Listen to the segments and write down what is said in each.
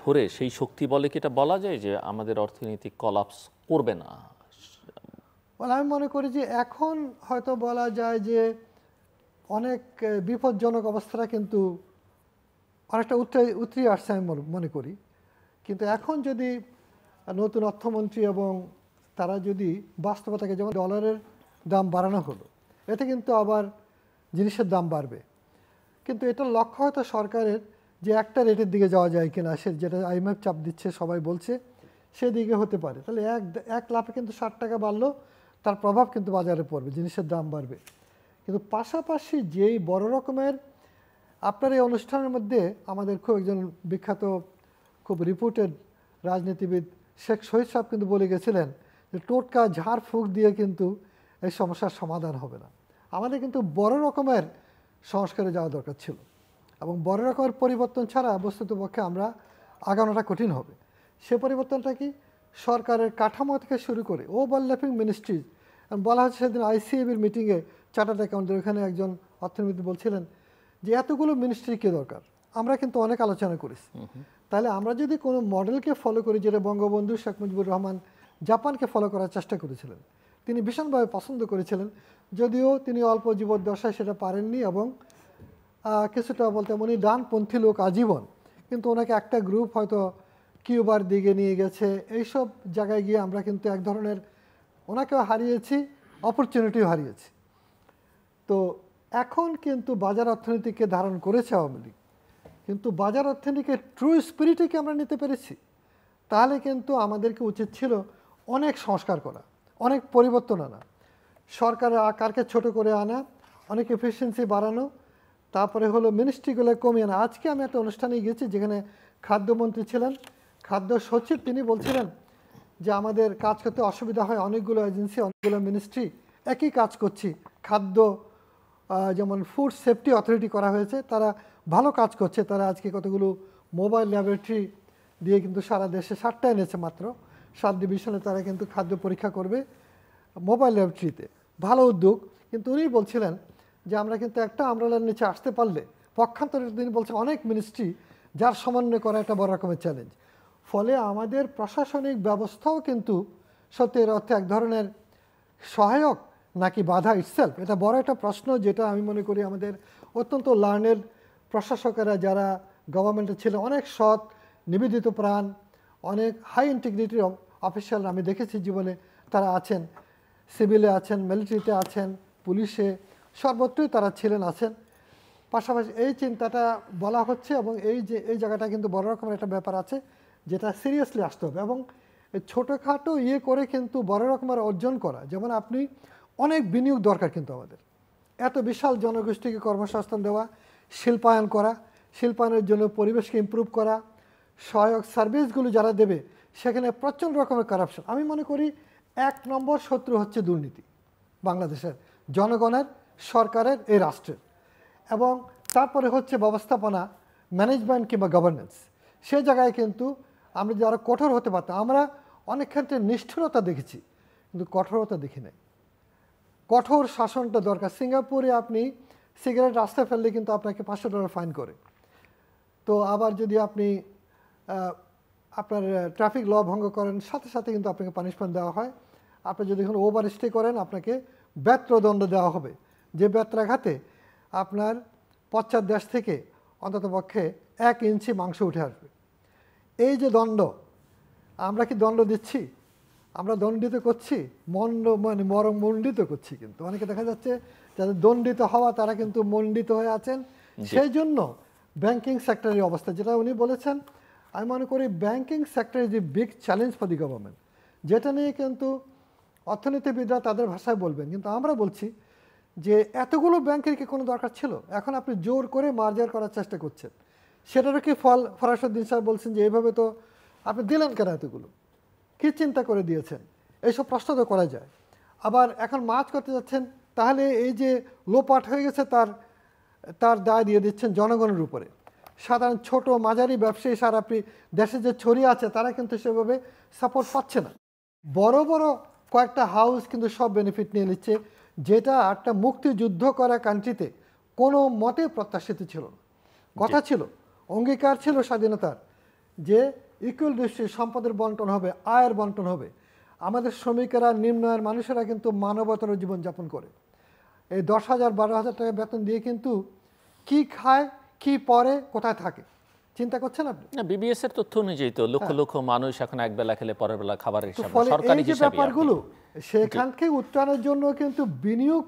ধরে সেই শক্তি বলে কি এটা বলা যায় যে আমাদের অর্থনীতি কলাপস করবে না? আমি মনে করি যে এখন হয়তো বলা যায় যে অনেক বিপজ্জনক অবস্থাটা কিন্তু অনেকটা উতরিয়ে আসছে আমি মনে করি। কিন্তু এখন যদি নতুন অর্থমন্ত্রী এবং তারা যদি বাস্তবতাকে, যেমন ডলারের দাম বাড়ানো হলো, এতে কিন্তু আবার জিনিসের দাম বাড়বে। কিন্তু এটার লক্ষ্য হয়তো সরকারের যে একটা রেটের দিকে যাওয়া যায় কিনা, সে যেটা আইএমএফ চাপ দিচ্ছে সবাই বলছে সেদিকে হতে পারে। তাহলে এক লাফে কিন্তু 60 টাকা বাড়লো, তার প্রভাব কিন্তু বাজারে পড়বে, জিনিসের দাম বাড়বে। কিন্তু পাশাপাশি যেই বড় রকমের আপনার এই অনুষ্ঠানের মধ্যে আমাদের খুব একজন বিখ্যাত খুব রিপুটেড রাজনীতিবিদ শেখ শহীদ সাহেব কিন্তু বলে গেছিলেন যে টোটকা ঝাড় ফুঁক দিয়ে কিন্তু এই সমস্যার সমাধান হবে না। আমাদের কিন্তু বড় রকমের সংস্কারে যাওয়া দরকার ছিল, এবং বড় রকমের পরিবর্তন ছাড়া বস্তুতপক্ষে আমরা আগানোটা কঠিন হবে। সে পরিবর্তনটা কি? সরকারের কাঠামো থেকে শুরু করে ওভারল্যাপিং মিনিস্ট্রিজ। বলা হচ্ছে সেদিন আইসিএবির মিটিংয়ে চার্টার্ড অ্যাকাউন্টের ওখানে একজন অর্থনীতি বলছিলেন যে এতগুলো মিনিস্ট্রি কে দরকার। আমরা কিন্তু অনেক আলোচনা করেছি। তাহলে আমরা যদি কোনো মডেলকে ফলো করি, যেটা বঙ্গবন্ধু শেখ মুজিবুর রহমান জাপানকে ফলো করার চেষ্টা করেছিলেন, তিনি ভীষণভাবে পছন্দ করেছিলেন, যদিও তিনি অল্প জীবদ্দশায় সেটা পারেননি, এবং কিছুটা বলতে উনি ডানপন্থী লোক আজীবন, কিন্তু ওনাকে একটা গ্রুপ হয়তো কিউবার দিকে নিয়ে গেছে। এইসব জায়গায় গিয়ে আমরা কিন্তু এক ধরনের ওনাকেও হারিয়েছি, অপরচুনিটিও হারিয়েছি। তো এখন কিন্তু বাজার অর্থনীতিকে ধারণ করেছে আওয়ামী লীগ, কিন্তু বাজার অর্থনীতিকে ট্রু স্পিরিটকে আমরা নিতে পেরেছি। তাহলে কিন্তু আমাদেরকে উচিত ছিল অনেক সংস্কার করা, অনেক পরিবর্তন আনা, সরকারের আকারকে ছোট করে আনা, অনেক এফিসিয়েন্সি বাড়ানো, তারপরে হলো মিনিস্ট্রিগুলো কমিয়ে আনা। আজকে আমি একটা অনুষ্ঠানে গেছি যেখানে খাদ্যমন্ত্রী ছিলেন, খাদ্য সচিব, তিনি বলছিলেন যে আমাদের কাজ করতে অসুবিধা হয়, অনেকগুলো এজেন্সি, অনেকগুলো মিনিস্ট্রি একই কাজ করছি। খাদ্য যেমন ফুড সেফটি অথরিটি করা হয়েছে, তারা ভালো কাজ করছে। তারা আজকে কতগুলো মোবাইল ল্যাবরেটরি দিয়ে কিন্তু সারা দেশে 7টা এনেছে মাত্র, 7 ডিভিশনে তারা কিন্তু খাদ্য পরীক্ষা করবে মোবাইল ল্যাবরেটরিতে। ভালো উদ্যোগ। কিন্তু উনি বলছিলেন যে আমরা কিন্তু একটা আমব্রেলার নিচে আসতে পারলে, পক্ষান্তরে তিনি বলছেন অনেক মিনিস্ট্রি যার সমন্বয় করা একটা বড় রকমের চ্যালেঞ্জ। ফলে আমাদের প্রশাসনিক ব্যবস্থাও কিন্তু সত্যির অর্থে এক ধরনের সহায়ক নাকি বাধা ইটসেলফ, এটা বড় একটা প্রশ্ন, যেটা আমি মনে করি আমাদের অত্যন্ত লার্নেড প্রশাসকেরা যারা গভর্নমেন্টে ছিল, অনেক সৎ, নিবেদিত প্রাণ, অনেক হাই ইন্টিগ্রিটির অফিসিয়াল আমি দেখেছি জীবনে, তারা আছেন, সিভিলে আছেন, মিলিটারিতে আছেন, পুলিশে, সর্বত্রই তারা ছিলেন, আছেন। পাশাপাশি এই চিন্তাটা বলা হচ্ছে, এবং এই জায়গাটা কিন্তু বড় রকমের একটা ব্যাপার আছে যেটা সিরিয়াসলি আসতে হবে, এবং ছোটোখাটো করে কিন্তু বড় রকমের অর্জন করা। যেমন আপনি অনেক বিনিয়োগ দরকার কিন্তু আমাদের, এত বিশাল জনগোষ্ঠীকে কর্মসংস্থান দেওয়া, শিল্পায়ন করা, শিল্পায়নের জন্য পরিবেশকে ইমপ্রুভ করা, সহায়ক সার্ভিসগুলো যারা দেবে সেখানে প্রচণ্ড রকমের কারাপশন। আমি মনে করি 1 নম্বর শত্রু হচ্ছে দুর্নীতি বাংলাদেশের জনগণের, সরকারের, এই রাষ্ট্রের। এবং তারপরে হচ্ছে ব্যবস্থাপনা, ম্যানেজমেন্ট কিংবা গভর্নেন্স। সে জায়গায় কিন্তু আমরা যারা কঠোর হতে পারতাম, আমরা অনেক ক্ষেত্রে নিষ্ঠুরতা দেখেছি কিন্তু কঠোরতা দেখি নাই। কঠোর শাসনটা দরকার। সিঙ্গাপুরে আপনি সিগারেট রাস্তায় ফেললে কিন্তু আপনাকে $500 ফাইন করে। তো আবার যদি আপনি আপনার ট্রাফিক ল ভঙ্গ করেন, সাথে সাথে কিন্তু আপনাকে পানিশমেন্ট দেওয়া হয়। আপনি যদি এখন ওভার স্টে করেন, আপনাকে বেত্রদণ্ড দেওয়া হবে, যে বেত্রাঘাতে আপনার পশ্চাৎ দেশ থেকে অন্ততপক্ষে 1 ইঞ্চি মাংস উঠে আসবে। এই যে দণ্ড, আমরা কি দণ্ড দিচ্ছি? আমরা দণ্ডিত করছি, মণ্ডিত করছি। কিন্তু অনেকে দেখা যাচ্ছে যাদের দণ্ডিত হওয়া তারা কিন্তু মণ্ডিত হয়ে আছেন। সেই জন্য ব্যাংকিং সেক্টরের অবস্থা, যেটা উনি বলেছেন, আমি মনে করি banking sector is a big challenge for the government, যেটা নিয়ে কিন্তু অর্থনীতিবিদরা তাদের ভাষায় বলবেন। কিন্তু আমরা বলছি যে এতগুলো ব্যাংকের কি কোনো দরকার ছিল? এখন আপনি জোর করে মার্জার করার চেষ্টা করছেন, সেটারও কি ফল? ফরাসুদ্দিন সাহেব বলছেন যে এইভাবে তো আপনি দিলেন কেন এতগুলো, কি চিন্তা করে দিয়েছেন? এইসব প্রশ্ন তো করা যায়। আবার এখন মার্জ করতে যাচ্ছেন, তাহলে এই যে লোপাট হয়ে গেছে তার দায় দিয়ে দিচ্ছেন জনগণের উপরে। সাধারণ ছোট মাঝারি ব্যবসায়ী সারা আপনি দেশে যে ছড়িয়ে আছে তারা কিন্তু সেভাবে সাপোর্ট পাচ্ছে না। বড় বড় কয়েকটা হাউস কিন্তু সব বেনিফিট নিয়ে নিচ্ছে, যেটা একটা মুক্তিযুদ্ধ করা কান্ট্রিতে কোনো মতে প্রত্যাশিত ছিল না। কথা ছিল, অঙ্গীকার ছিল স্বাধীনতার, যে ইকুয়াল দৃষ্টি সম্পদের বন্টন হবে, আয়ের বন্টন হবে। আমাদের শ্রমিকেরা, নিম্ন আয়ের মানুষেরা কিন্তু মানবতার জীবনযাপন করে। এই 10,000 12,000 টাকা বেতন দিয়ে কিন্তু কি খায়, কি পরে, কোথায় থাকে চিন্তা করছেন আপনি? না, বিবিএস এর তথ্য অনুযায়ী তো লক্ষ লক্ষ মানুষ এখন এক বেলা খেলে পরের বেলা খাবারের হিসাবে ফলে সরকারি এই যে হিসাবে ব্যাপারগুলো সেখান থেকে উত্তরণের জন্য কিন্তু বিনিয়োগ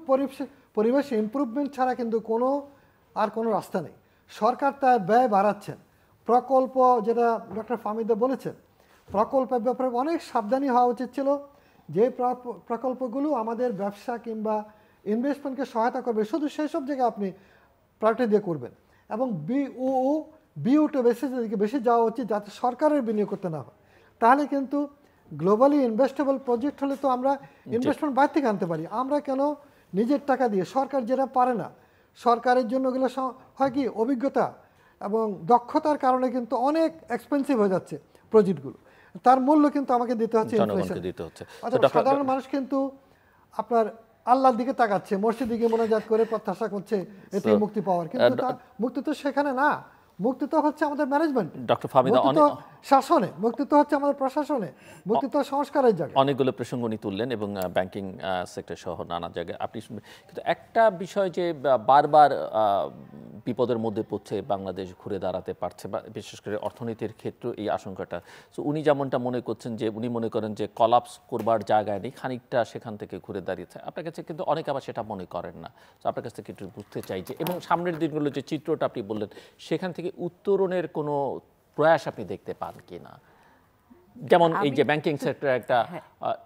পরিবেশ ইমপ্রুভমেন্ট ছাড়া কিন্তু কোনো রাস্তা নেই। সরকার তার ব্যয় বাড়াচ্ছেন। প্রকল্প, যেটা ডক্টর ফাহমিদা বলেছেন, প্রকল্পের ব্যাপারে অনেক সাবধানী হওয়া উচিত ছিল। যে প্রকল্পগুলো আমাদের ব্যবসা কিংবা ইনভেস্টমেন্টকে সহায়তা করবে, শুধু সেই সব জায়গায় আপনি প্রায়োরিটি দিয়ে করবেন। এবং বিউটো বেশি যাওয়া উচিত, যাতে সরকারের বিনিয়োগ করতে না হয়। তাহলে কিন্তু গ্লোবালি ইনভেস্টেবল প্রজেক্ট হলে তো আমরা ইনভেস্টমেন্ট বাইরে থেকে আনতে পারি। আমরা কেন নিজের টাকা দিয়ে, সরকার যেটা পারে না, সরকারের জন্য এগুলো হয় কি অভিজ্ঞতা এবং দক্ষতার কারণে কিন্তু অনেক এক্সপেন্সিভ হয়ে যাচ্ছে প্রজেক্টগুলো, তার মূল্য কিন্তু আমাকে দিতে হচ্ছে ইনফ্লেশন। সাধারণ মানুষ কিন্তু আপনার আল্লাহর দিকে তাকাচ্ছে, মসজিদ দিকে মোনাজাত করে প্রত্যাশা করছে এতে মুক্তি পাওয়ার, কিন্তু মুক্তি তো সেখানে না। মুক্তি তো হচ্ছে আমাদের ম্যানেজমেন্ট, ডক্টর ফাহমিদা শাসনে, মুক্তি তো হচ্ছে আমাদের প্রশাসনে, মুক্তি তো সংস্কারের জায়গায়। অনেকগুলো প্রসঙ্গ উনি তুললেন এবং ব্যাংকিং সেক্টর সহ নানা জায়গায় আপনি শুনবেন। কিন্তু একটা বিষয় যে বারবার বিপদের মধ্যে পড়ছে, বাংলাদেশ ঘুরে দাঁড়াতে পারছে, বা বিশেষ করে অর্থনীতির ক্ষেত্রে এই আশঙ্কাটা। তো উনি যেমনটা মনে করছেন যে উনি মনে করেন যে কলাপস করবার জায়গায় নেই, খানিকটা সেখান থেকে ঘুরে দাঁড়িয়েছে। আপনার কাছে কিন্তু অনেকে আবার সেটা মনে করেন না। তো আপনার কাছ থেকে একটু বুঝতে চাই যে, এবং সামনের দিনগুলো যে চিত্রটা আপনি বললেন, সেখান থেকে উত্তরণের কোনো প্রয়াস আপনি দেখতে পান কিনা? যেমন এই যে ব্যাংকিং সেক্টর একটা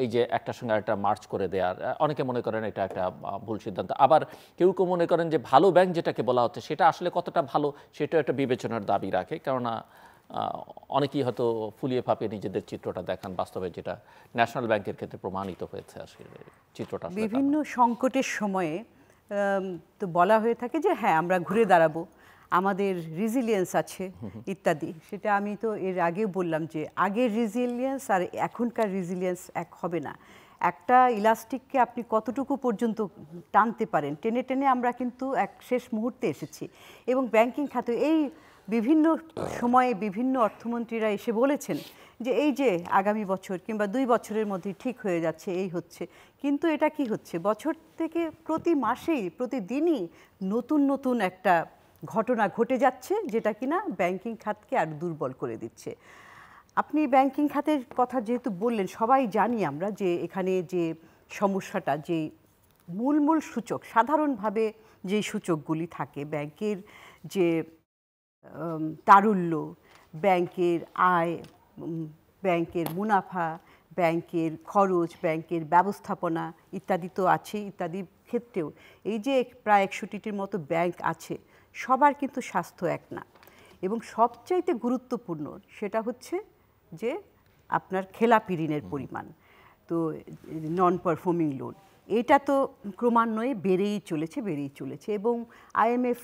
এই যে একটার সঙ্গে একটা মার্চ করে দেওয়ার, অনেকে মনে করেন এটা একটা ভুল সিদ্ধান্ত, আবার কেউ কেউ মনে করেন যে ভালো ব্যাংক যেটাকে বলা হচ্ছে সেটা আসলে কতটা ভালো সেটা একটা বিবেচনার দাবি রাখে। কেননা অনেকেই হয়তো ফুলিয়ে ফাঁপিয়ে নিজেদের চিত্রটা দেখান, বাস্তবে যেটা ন্যাশনাল ব্যাংকের ক্ষেত্রে প্রমাণিত হয়েছে আসলে চিত্রটা। বিভিন্ন সংকটের সময়ে তো বলা হয়ে থাকে যে হ্যাঁ আমরা ঘুরে দাঁড়াবো, আমাদের রেজিলিয়েন্স আছে ইত্যাদি। সেটা আমি তো এর আগেও বললাম যে আগের রেজিলিয়েন্স আর এখনকার রেজিলিয়েন্স এক হবে না। একটা ইলাস্টিককে আপনি কতটুকু পর্যন্ত টানতে পারেন, টেনে টেনে আমরা কিন্তু এক শেষ মুহূর্তে এসেছি। এবং ব্যাংকিং খাতে এই বিভিন্ন সময়ে বিভিন্ন অর্থমন্ত্রীরা এসে বলেছেন যে এই যে আগামী বছর কিংবা 2 বছরের মধ্যে ঠিক হয়ে যাচ্ছে, এই হচ্ছে। কিন্তু এটা কি হচ্ছে, বছর থেকে প্রতি মাসেই প্রতিদিনই নতুন নতুন একটা ঘটনা ঘটে যাচ্ছে, যেটা কিনা ব্যাংকিং খাতকে আরও দুর্বল করে দিচ্ছে। আপনি ব্যাংকিং খাতের কথা যেহেতু বললেন, সবাই জানি আমরা যে এখানে যে সমস্যাটা, যে মূল সূচক, সাধারণভাবে যে সূচকগুলি থাকে, ব্যাংকের যে তারল্য, ব্যাংকের আয়, ব্যাংকের মুনাফা, ব্যাংকের খরচ, ব্যাংকের ব্যবস্থাপনা ইত্যাদি তো আছে। ইত্যাদির ক্ষেত্রেও এই যে প্রায় 61টির মতো ব্যাংক আছে, সবার কিন্তু স্বাস্থ্য এক না। এবং সবচাইতে গুরুত্বপূর্ণ সেটা হচ্ছে যে আপনার খেলাপি ঋণের পরিমাণ, তো নন পারফর্মিং লোন, এটা তো ক্রমান্বয়ে বেড়েই চলেছে। এবং IMF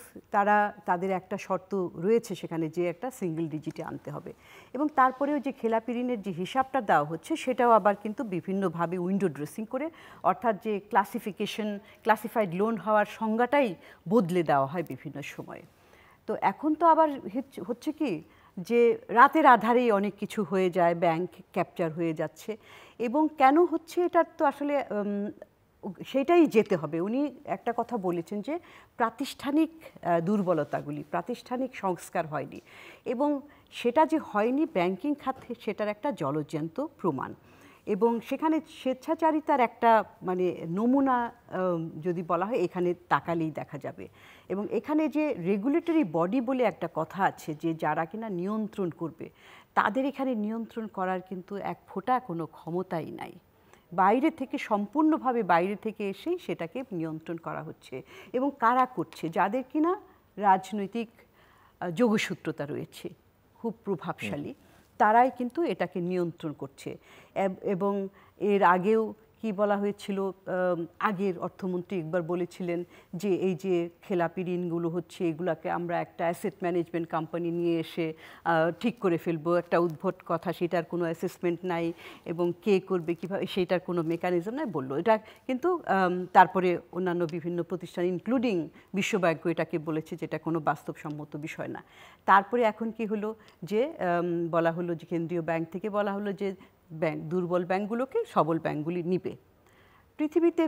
তাদের একটা শর্ত রয়েছে সেখানে, যে একটা সিঙ্গেল ডিজিটে আনতে হবে। এবং তারপরেও যে খেলাপি ঋণের যে হিসাবটা দেওয়া হচ্ছে, সেটাও আবার কিন্তু বিভিন্নভাবে উইন্ডো ড্রেসিং করে, অর্থাৎ যে ক্লাসিফাইড লোন হওয়ার সংজ্ঞাটাই বদলে দেওয়া হয় বিভিন্ন সময়ে। তো এখন তো আবার হচ্ছে কি যে রাতের আধারেই অনেক কিছু হয়ে যায়, ব্যাংক ক্যাপচার হয়ে যাচ্ছে। এবং কেন হচ্ছে এটা তো আসলে সেটাই যেতে হবে। উনি একটা কথা বলেছেন যে প্রাতিষ্ঠানিক দুর্বলতাগুলি, প্রাতিষ্ঠানিক সংস্কার হয়নি, এবং সেটা যে হয়নি ব্যাংকিং খাতে সেটার একটা জলজ্যান্ত প্রমাণ। এবং সেখানে স্বেচ্ছাচারিতার একটা মানে নমুনা যদি বলা হয়, এখানে তাকালেই দেখা যাবে। এবং এখানে যে রেগুলেটরি বডি বলে একটা কথা আছে, যে যারা কিনা নিয়ন্ত্রণ করবে, তাদের এখানে নিয়ন্ত্রণ করার কিন্তু এক ফোঁটা কোনো ক্ষমতাই নাই। বাইরে থেকে, সম্পূর্ণভাবে বাইরে থেকে এসেই সেটাকে নিয়ন্ত্রণ করা হচ্ছে। এবং কারা করছে? যাদের কিনা রাজনৈতিক যোগসূত্রতা রয়েছে, খুব প্রভাবশালী, তারাই কিন্তু এটাকে নিয়ন্ত্রণ করছে। এবং এর আগেও কি বলা হয়েছিল, আগের অর্থমন্ত্রী একবার বলেছিলেন যে এই যে খেলাপি ঋণগুলো হচ্ছে এগুলাকে আমরা একটা অ্যাসেট ম্যানেজমেন্ট কোম্পানি নিয়ে এসে ঠিক করে ফেলবো, একটা উদ্ভট কথা, সেটার কোনো অ্যাসেসমেন্ট নাই এবং কে করবে কীভাবে সেটার কোনো মেকানিজম নাই বললো এটা। কিন্তু তারপরে অন্যান্য বিভিন্ন প্রতিষ্ঠান ইনক্লুডিং বিশ্বব্যাংক এটাকে বলেছে যে এটা কোনো বাস্তবসম্মত বিষয় না। তারপরে এখন কি হলো যে বলা হলো যে কেন্দ্রীয় ব্যাংক থেকে বলা হলো যে ব্যাংক দুর্বল ব্যাংকগুলোকে সবল ব্যাংকগুলি নিবে। পৃথিবীতে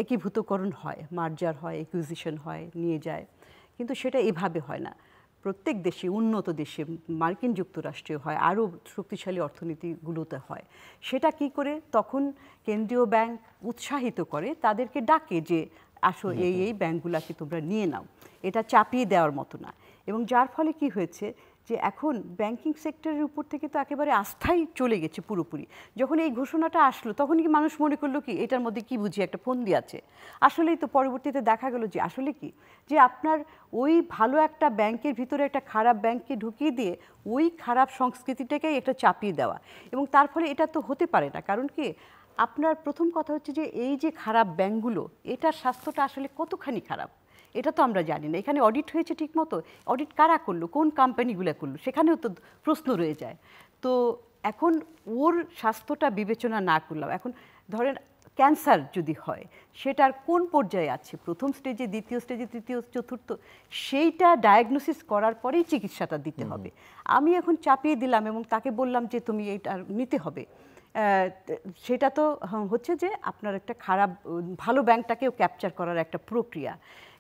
একীভূতকরণ হয়, মার্জার হয়, একুইজিশন হয়, নিয়ে যায়, কিন্তু সেটা এভাবে হয় না। প্রত্যেক দেশে, উন্নত দেশে, মার্কিন যুক্তরাষ্ট্রে হয়, আরও শক্তিশালী অর্থনীতিগুলোতে হয়। সেটা কি করে তখন কেন্দ্রীয় ব্যাংক উৎসাহিত করে, তাদেরকে ডাকে যে আসো এই ব্যাংকগুলোকে তোমরা নিয়ে নাও, এটা চাপিয়ে দেওয়ার মতো না। এবং যার ফলে কি হয়েছে যে এখন ব্যাংকিং সেক্টরের উপর থেকে তো একেবারে আস্থাই চলে গেছে পুরোপুরি। যখন এই ঘোষণাটা আসলো তখন কি মানুষ মনে করলো কি এটার মধ্যে কি বুঝি একটা ফন্দি আছে। আসলেই তো পরবর্তীতে দেখা গেল যে আসলে কি যে আপনার ওই ভালো একটা ব্যাংকের ভিতরে একটা খারাপ ব্যাংককে ঢুকিয়ে দিয়ে ওই খারাপ সংস্কৃতিটাকেই একটা চাপিয়ে দেওয়া, এবং তার ফলে এটা তো হতে পারে না। কারণ কি আপনার প্রথম কথা হচ্ছে যে এই যে খারাপ ব্যাংকগুলো, এটার স্বাস্থ্যটা আসলে কতখানি খারাপ এটা তো আমরা জানি না। এখানে অডিট হয়েছে ঠিক মতো, অডিট কারা করলো, কোন কোম্পানিগুলো করলো, সেখানেও তো প্রশ্ন রয়ে যায়। তো এখন ওর স্বাস্থ্যটা বিবেচনা না করলাম, এখন ধরেন ক্যান্সার যদি হয় সেটার কোন পর্যায়ে আছে, প্রথম স্টেজে, দ্বিতীয় স্টেজে, তৃতীয়, চতুর্থ, সেইটা ডায়াগনোসিস করার পরেই চিকিৎসাটা দিতে হবে। আমি এখন চাপিয়ে দিলাম এবং তাকে বললাম যে তুমি এটা নিতে হবে, সেটা তো হচ্ছে যে আপনার একটা খারাপ ভালো ব্যাংকটাকেও ক্যাপচার করার একটা প্রক্রিয়া।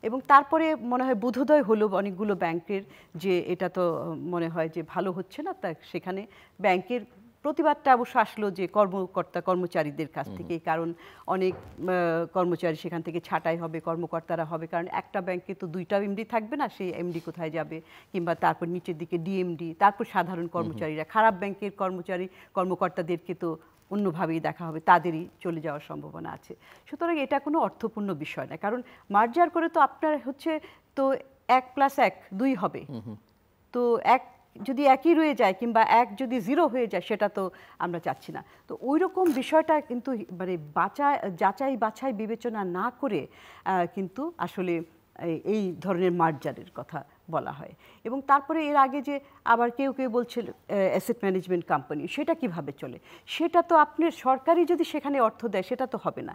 এবং তারপরে মনে হয় বোধোদয় হলো অনেকগুলো ব্যাংকের যে এটা তো মনে হয় যে ভালো হচ্ছে না, তা সেখানে ব্যাংকের প্রতিবাদটা অবশ্য আসলো যে কর্মচারীদের কাছ থেকে, কারণ অনেক কর্মচারী সেখান থেকে ছাঁটাই হবে, কর্মকর্তারা হবে, কারণ একটা ব্যাংকে তো দুইটা এমডি থাকবে না, সেই এমডি কোথায় যাবে, কিংবা তারপর নিচের দিকে ডিএমডি, তারপর সাধারণ কর্মচারীরা। খারাপ ব্যাংকের কর্মকর্তাদেরকে তো অন্যভাবেই দেখা হবে, তাদেরই চলে যাওয়ার সম্ভাবনা আছে। সুতরাং এটা কোনো অর্থপূর্ণ বিষয় না, কারণ মার্জার করে তো আপনার হচ্ছে তো 1+1 2 হবে, তো এক যদি একই রয়ে যায় কিংবা এক যদি 0 হয়ে যায় সেটা তো আমরা চাচ্ছি না। তো ওই রকম বিষয়টা কিন্তু মানে যাচাই বাছাই বিবেচনা না করে কিন্তু আসলে এই ধরনের মার্জারের কথা বলা হয়। এবং তারপরে এর আগে যে আবার কেউ কেউ বলছে অ্যাসেট ম্যানেজমেন্ট কোম্পানি, সেটা কিভাবে চলে, সেটা তো আপনার সরকারি যদি সেখানে অর্থ দেয় সেটা তো হবে না।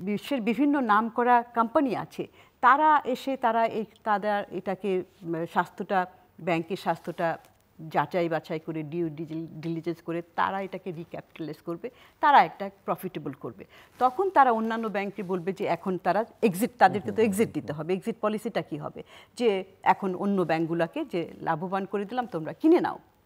বিশ্বের বিভিন্ন নামকরা কোম্পানি আছে, তারা এসে তারা এটাকে স্বাস্থ্যটা, ব্যাংকের স্বাস্থ্যটা যাচাই বাছাই করে, ডিউ ডিলিজেন্স করে তারা এটাকে রিক্যাপিটালাইজ করবে, তারা একটা প্রফিটেবল করবে। তখন তারা অন্যান্য ব্যাংকে বলবে যে এখন তারা তাদেরকে তো এক্সিট দিতে হবে। এক্সিট পলিসিটা কি হবে, যে এখন অন্য ব্যাংকগুলোকে যে লাভবান করে দিলাম, তোমরা কিনে নাও।